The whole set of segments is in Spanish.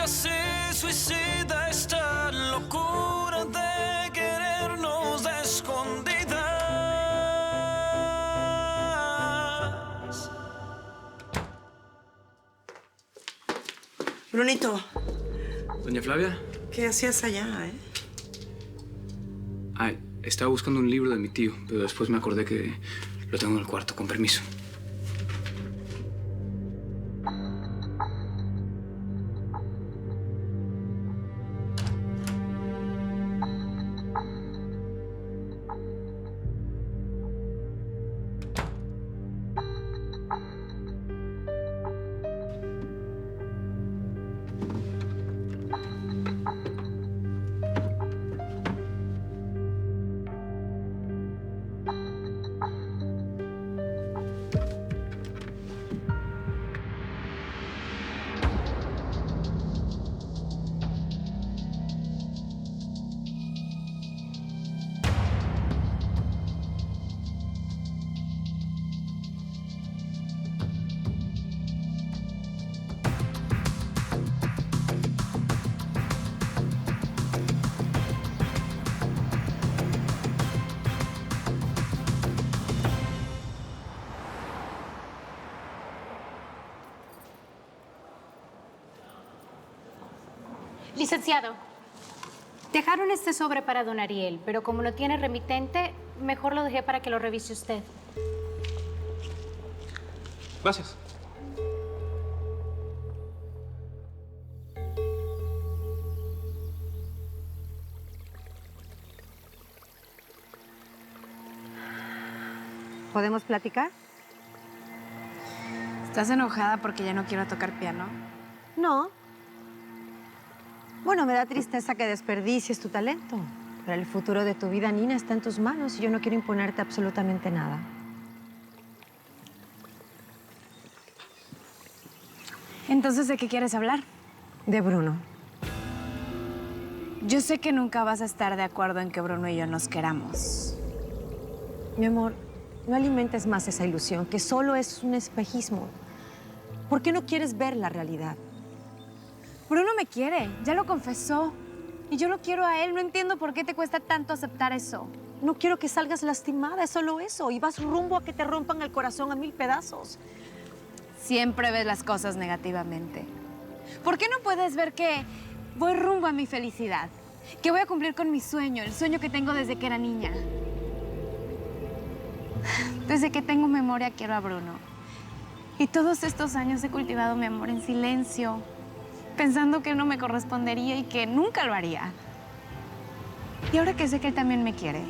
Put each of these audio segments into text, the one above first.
casi suicida esta locura de querernos de escondidas. Brunito. Doña Flavia. ¿Qué hacías allá, Ay, estaba buscando un libro de mi tío, pero después me acordé que lo tengo en el cuarto, con permiso. Licenciado, dejaron este sobre para don Ariel, pero como no tiene remitente, mejor lo dejé para que lo revise usted. Gracias. ¿Podemos platicar? ¿Estás enojada porque ya no quiero tocar piano? No. Bueno, me da tristeza que desperdicies tu talento. Pero el futuro de tu vida, Nina, está en tus manos y yo no quiero imponerte absolutamente nada. Entonces, ¿de qué quieres hablar? De Bruno. Yo sé que nunca vas a estar de acuerdo en que Bruno y yo nos queramos. Mi amor, no alimentes más esa ilusión, que solo es un espejismo. ¿Por qué no quieres ver la realidad? Bruno me quiere, ya lo confesó. Y yo lo quiero a él, no entiendo por qué te cuesta tanto aceptar eso. No quiero que salgas lastimada, es solo eso. Y vas rumbo a que te rompan el corazón a 1000 pedazos. Siempre ves las cosas negativamente. ¿Por qué no puedes ver que voy rumbo a mi felicidad? Que voy a cumplir con mi sueño, el sueño que tengo desde que era niña. Desde que tengo memoria quiero a Bruno. Y todos estos años he cultivado mi amor en silencio, pensando que él no me correspondería y que nunca lo haría. Y ahora que sé que él también me quiere,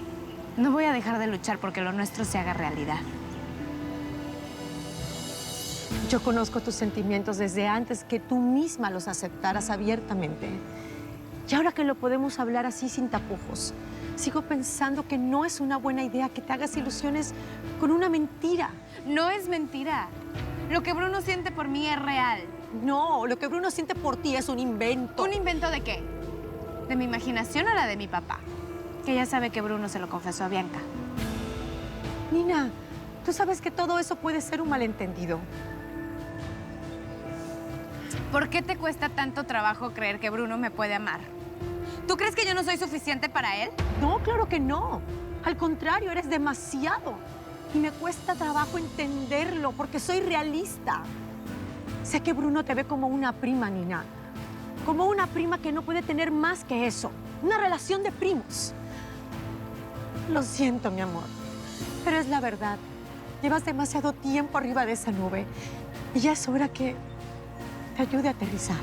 no voy a dejar de luchar porque lo nuestro se haga realidad. Yo conozco tus sentimientos desde antes que tú misma los aceptaras abiertamente. Y ahora que lo podemos hablar así sin tapujos, sigo pensando que no es una buena idea que te hagas ilusiones con una mentira. No es mentira. Lo que Bruno siente por mí es real. No, lo que Bruno siente por ti es un invento. ¿Un invento de qué? ¿De mi imaginación o la de mi papá? Que ya sabe que Bruno se lo confesó a Bianca. Nina, tú sabes que todo eso puede ser un malentendido. ¿Por qué te cuesta tanto trabajo creer que Bruno me puede amar? ¿Tú crees que yo no soy suficiente para él? No, claro que no. Al contrario, eres demasiado. Y me cuesta trabajo entenderlo porque soy realista. Sé que Bruno te ve como una prima, Nina. Como una prima que no puede tener más que eso. Una relación de primos. Lo siento, mi amor. Pero es la verdad. Llevas demasiado tiempo arriba de esa nube. Y ya es hora que te ayude a aterrizar.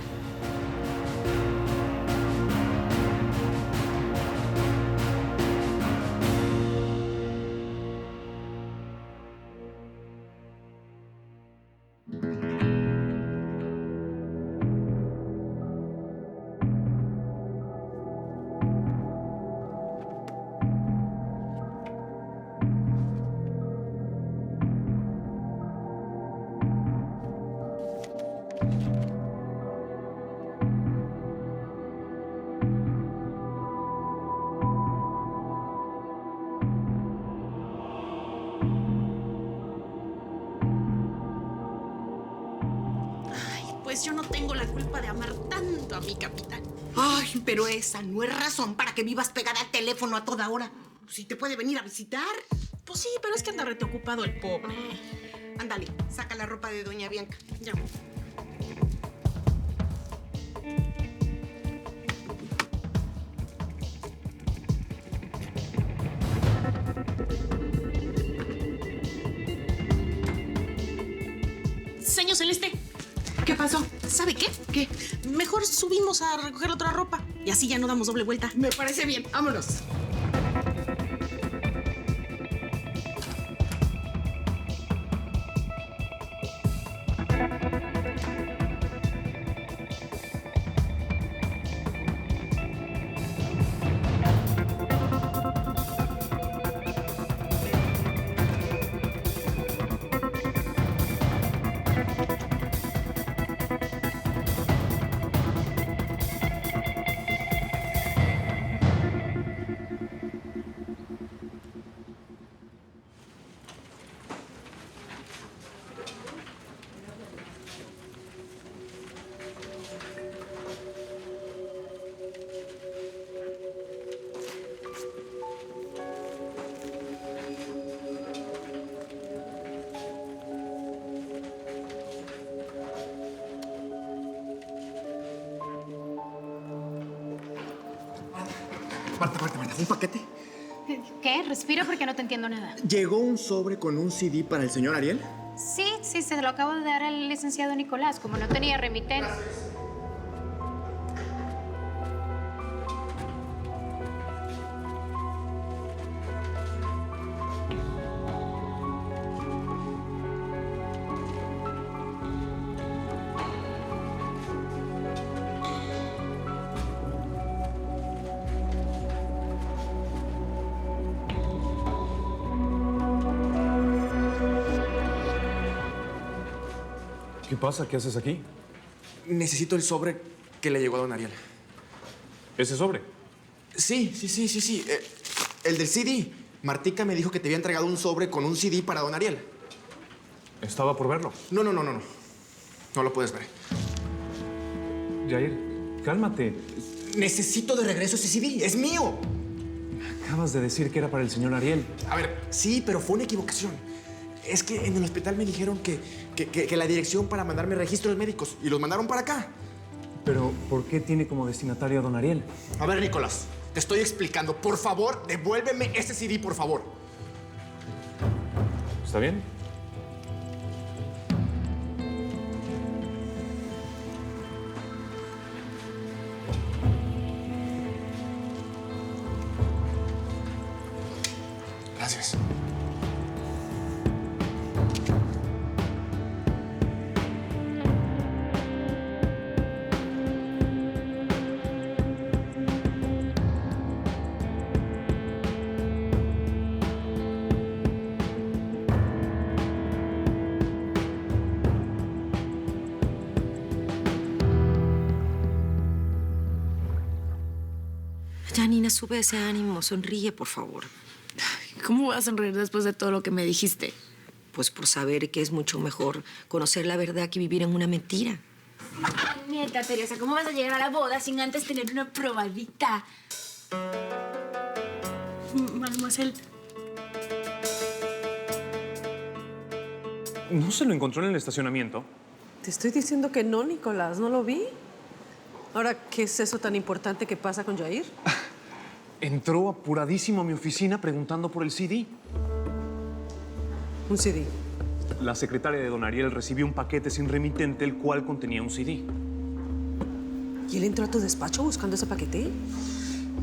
pues yo no tengo la culpa de amar tanto a mi capitán. Ay, pero esa no es razón para que vivas pegada al teléfono a toda hora. Si te puede venir a visitar. Pues sí, pero es que anda rete ocupado el pobre. Ándale, saca la ropa de doña Bianca. Ya. Señor Celeste. ¿Qué pasó? ¿Sabe qué? ¿Qué? Mejor subimos a recoger otra ropa y así ya no damos doble vuelta. Me parece bien. Vámonos. Marta, ¿un paquete? ¿Qué? Respira porque no te entiendo nada. ¿Llegó un sobre con un CD para el señor Ariel? Sí, se lo acabo de dar al licenciado Nicolás. Como no tenía remitente. ¿Qué pasa? ¿Qué haces aquí? Necesito el sobre que le llegó a don Ariel. ¿Ese sobre? Sí. El del CD. Martica me dijo que te había entregado un sobre con un CD para don Ariel. Estaba por verlo. No. No lo puedes ver. Jair, cálmate. Necesito de regreso ese CD. ¡Es mío! Acabas de decir que era para el señor Ariel. A ver, sí, pero fue una equivocación. Es que en el hospital me dijeron que la dirección para mandarme registros médicos y los mandaron para acá. Pero, ¿por qué tiene como destinatario a don Ariel? A ver, Nicolás, te estoy explicando. Por favor, devuélveme ese CD, por favor. ¿Está bien? Gracias. Janina, sube ese ánimo. Sonríe, por favor. ¿Cómo voy a sonreír después de todo lo que me dijiste? Pues por saber que es mucho mejor conocer la verdad que vivir en una mentira. Neta, Teresa, ¿cómo vas a llegar a la boda sin antes tener una probadita? Mademoiselle. ¿No se lo encontró en el estacionamiento? Te estoy diciendo que no, Nicolás, no lo vi. Ahora, ¿qué es eso tan importante que pasa con Jair? Entró apuradísimo a mi oficina preguntando por el CD. Un CD. La secretaria de don Ariel recibió un paquete sin remitente, el cual contenía un CD. ¿Y él entró a tu despacho buscando ese paquete?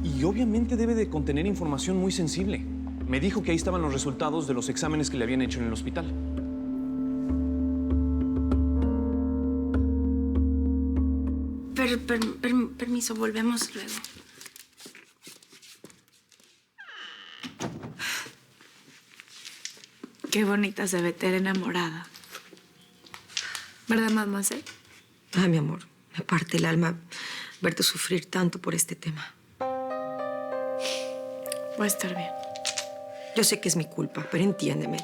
Y obviamente debe de contener información muy sensible. Me dijo que ahí estaban los resultados de los exámenes que le habían hecho en el hospital. Permiso, volvemos luego. Qué bonita se ve Tere enamorada. ¿Verdad, mademoiselle? Ay, mi amor, me parte el alma verte sufrir tanto por este tema. Voy a estar bien. Yo sé que es mi culpa, pero entiéndeme.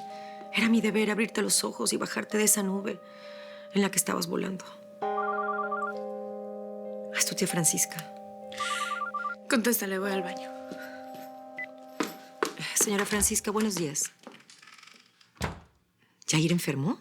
Era mi deber abrirte los ojos y bajarte de esa nube en la que estabas volando. tu tía Francisca. Contéstale, voy al baño. Señora Francisca, buenos días. ¿Yair enfermó?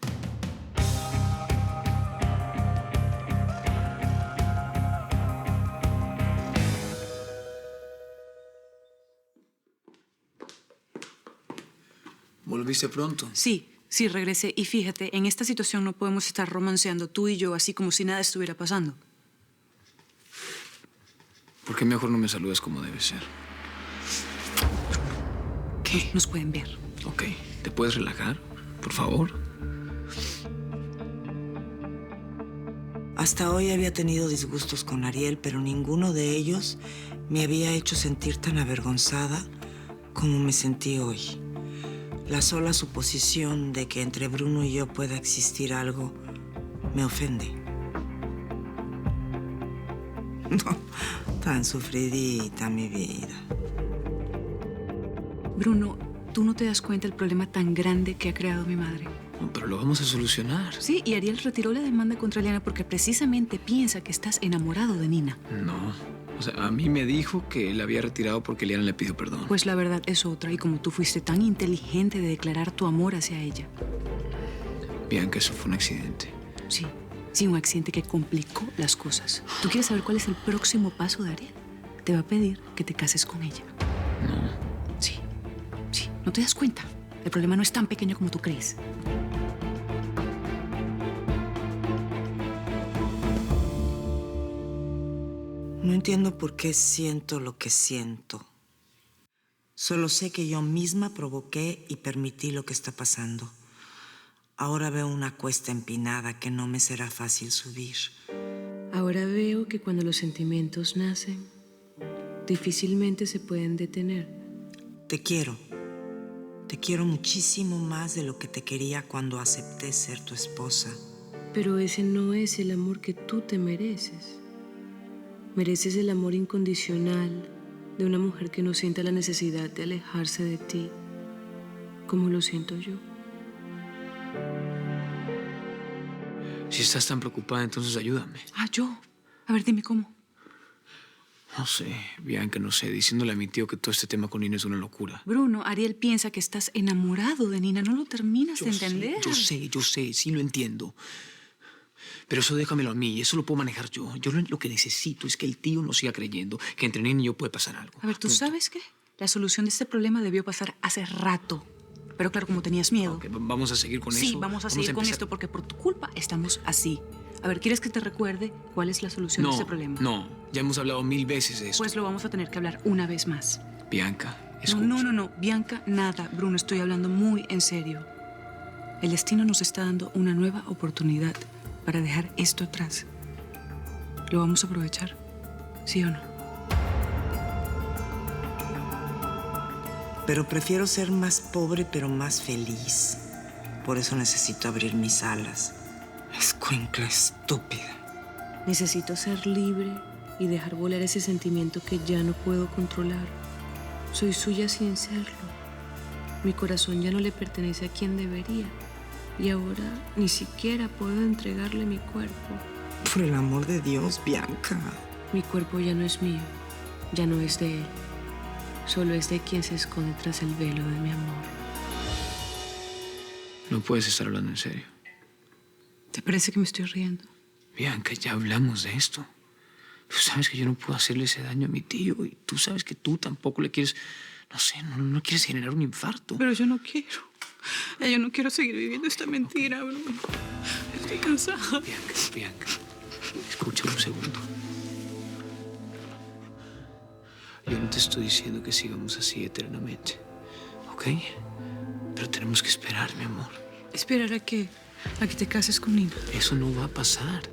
¿Volviste pronto? Sí, regresé. Y fíjate, en esta situación no podemos estar romanceando tú y yo así como si nada estuviera pasando. ¿Por qué mejor no me saludas como debe ser? ¿Qué? Nos pueden ver. Ok, ¿te puedes relajar? Por favor. Hasta hoy había tenido disgustos con Ariel, pero ninguno de ellos me había hecho sentir tan avergonzada como me sentí hoy. La sola suposición de que entre Bruno y yo pueda existir algo me ofende. No, tan sufridita mi vida. Bruno, tú no te das cuenta del problema tan grande que ha creado mi madre. No, pero lo vamos a solucionar. Sí, y Ariel retiró la demanda contra Eliana porque precisamente piensa que estás enamorado de Nina. No. O sea, a mí me dijo que la había retirado porque Eliana le pidió perdón. Pues la verdad es otra, y como tú fuiste tan inteligente de declarar tu amor hacia ella. Bianca, eso fue un accidente. Sí, un accidente que complicó las cosas. ¿Tú quieres saber cuál es el próximo paso de Ariel? Te va a pedir que te cases con ella. No. Sí, ¿no te das cuenta? El problema no es tan pequeño como tú crees. No entiendo por qué siento lo que siento. Solo sé que yo misma provoqué y permití lo que está pasando. Ahora veo una cuesta empinada que no me será fácil subir. Ahora veo que cuando los sentimientos nacen, difícilmente se pueden detener. Te quiero. Te quiero muchísimo más de lo que te quería cuando acepté ser tu esposa. Pero ese no es el amor que tú te mereces. Mereces el amor incondicional de una mujer que no sienta la necesidad de alejarse de ti, como lo siento yo. Si estás tan preocupada, entonces ayúdame. ¿Yo? A ver, dime cómo. No sé, Bianca, no sé. Diciéndole a mi tío que todo este tema con Nina es una locura. Bruno, Ariel piensa que estás enamorado de Nina. No lo terminas de entender. Yo sé, sí lo entiendo. Pero eso déjamelo a mí, eso lo puedo manejar yo. Yo lo que necesito es que el tío no siga creyendo que entre Nina y yo puede pasar algo. A ver, ¿tú sabes qué? La solución de este problema debió pasar hace rato. Pero claro, como tenías miedo. Okay, vamos a seguir con eso. Sí, vamos a seguir con esto porque por tu culpa estamos así. A ver, ¿quieres que te recuerde cuál es la solución de este problema? No, ya hemos hablado 1000 veces de eso. Pues lo vamos a tener que hablar una vez más. Bianca, escucha. No, Bianca, nada. Bruno, estoy hablando muy en serio. El destino nos está dando una nueva oportunidad para dejar esto atrás. ¿Lo vamos a aprovechar? ¿Sí o no? Pero prefiero ser más pobre pero más feliz. Por eso necesito abrir mis alas. Escuincla estúpida. Necesito ser libre y dejar volar ese sentimiento que ya no puedo controlar. Soy suya sin serlo. Mi corazón ya no le pertenece a quien debería. Y ahora ni siquiera puedo entregarle mi cuerpo. Por el amor de Dios, Bianca. Mi cuerpo ya no es mío. Ya no es de él. Solo es de quien se esconde tras el velo de mi amor. No puedes estar hablando en serio. ¿Te parece que me estoy riendo? Bianca, ya hablamos de esto. Tú sabes que yo no puedo hacerle ese daño a mi tío y tú sabes que tú tampoco le quieres... No quieres generar un infarto. Pero yo no quiero. Yo no quiero seguir viviendo esta mentira, Bruno. Estoy cansada. Bianca, escúchame un segundo. Yo no te estoy diciendo que sigamos así eternamente, ¿ok? Pero tenemos que esperar, mi amor. ¿Esperar a qué? ¿A que te cases con Nina? Eso no va a pasar.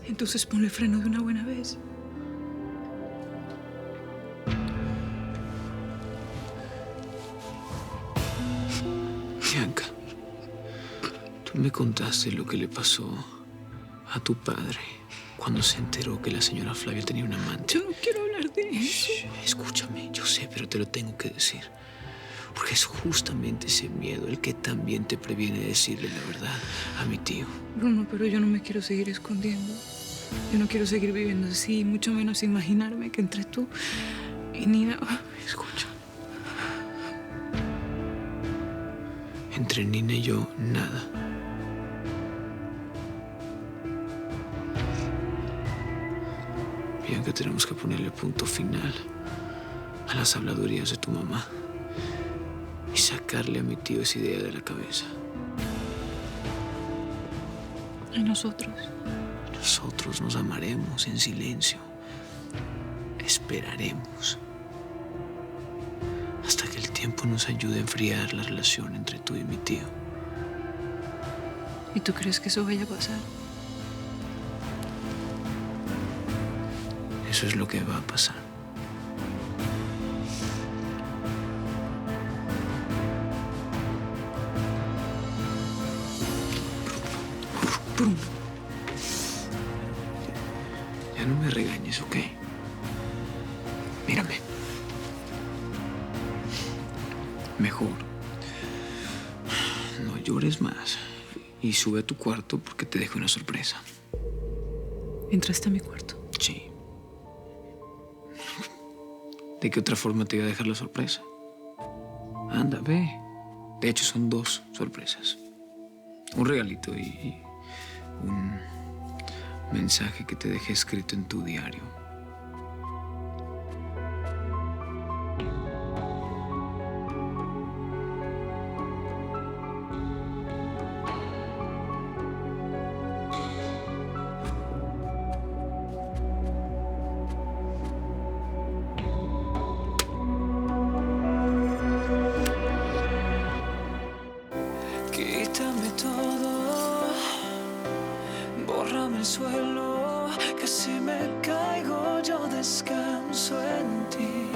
Entonces ponle freno de una buena vez. Bianca, tú me contaste lo que le pasó a tu padre cuando se enteró que la señora Flavia tenía un amante. Yo no quiero hablar de eso. Escúchame, yo sé, pero te lo tengo que decir. Porque es justamente ese miedo el que también te previene decirle la verdad a mi tío. Bruno, pero yo no me quiero seguir escondiendo. Yo no quiero seguir viviendo así, mucho menos imaginarme que entre tú y Nina... Escucha. Entre Nina y yo, nada. Bianca, tenemos que ponerle punto final a las habladurías de tu mamá y sacarle a mi tío esa idea de la cabeza. ¿Y nosotros? Nosotros nos amaremos en silencio. Esperaremos hasta que el tiempo nos ayude a enfriar la relación entre tú y mi tío. ¿Y tú crees que eso vaya a pasar? Eso es lo que va a pasar. Bruno. Ya no me regañes, ¿ok? Mírame. Mejor. No llores más. Y sube a tu cuarto porque te dejo una sorpresa. ¿Entraste a mi cuarto? Sí. ¿De qué otra forma te iba a dejar la sorpresa? Anda, ve. De hecho, son 2 sorpresas. Un regalito y un mensaje que te dejé escrito en tu diario. Quítame todo, bórrame el suelo, que si me caigo yo descanso en ti.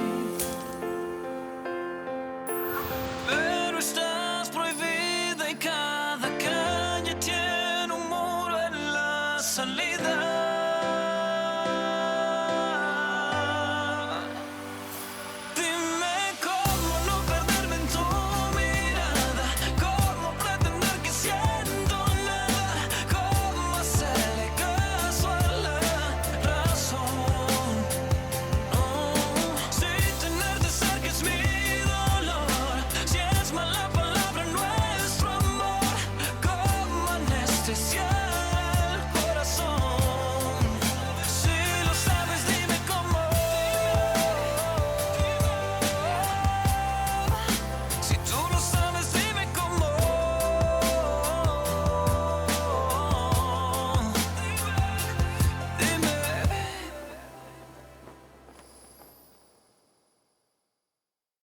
Pero estás prohibida y cada calle tiene un muro en la salida. Dime cómo no perderme en tu mirada, cómo pretender que siento nada, cómo hacerle caso a la razón. Si tenerte cerca es mi dolor, si es mala palabra nuestro amor, como anestesia.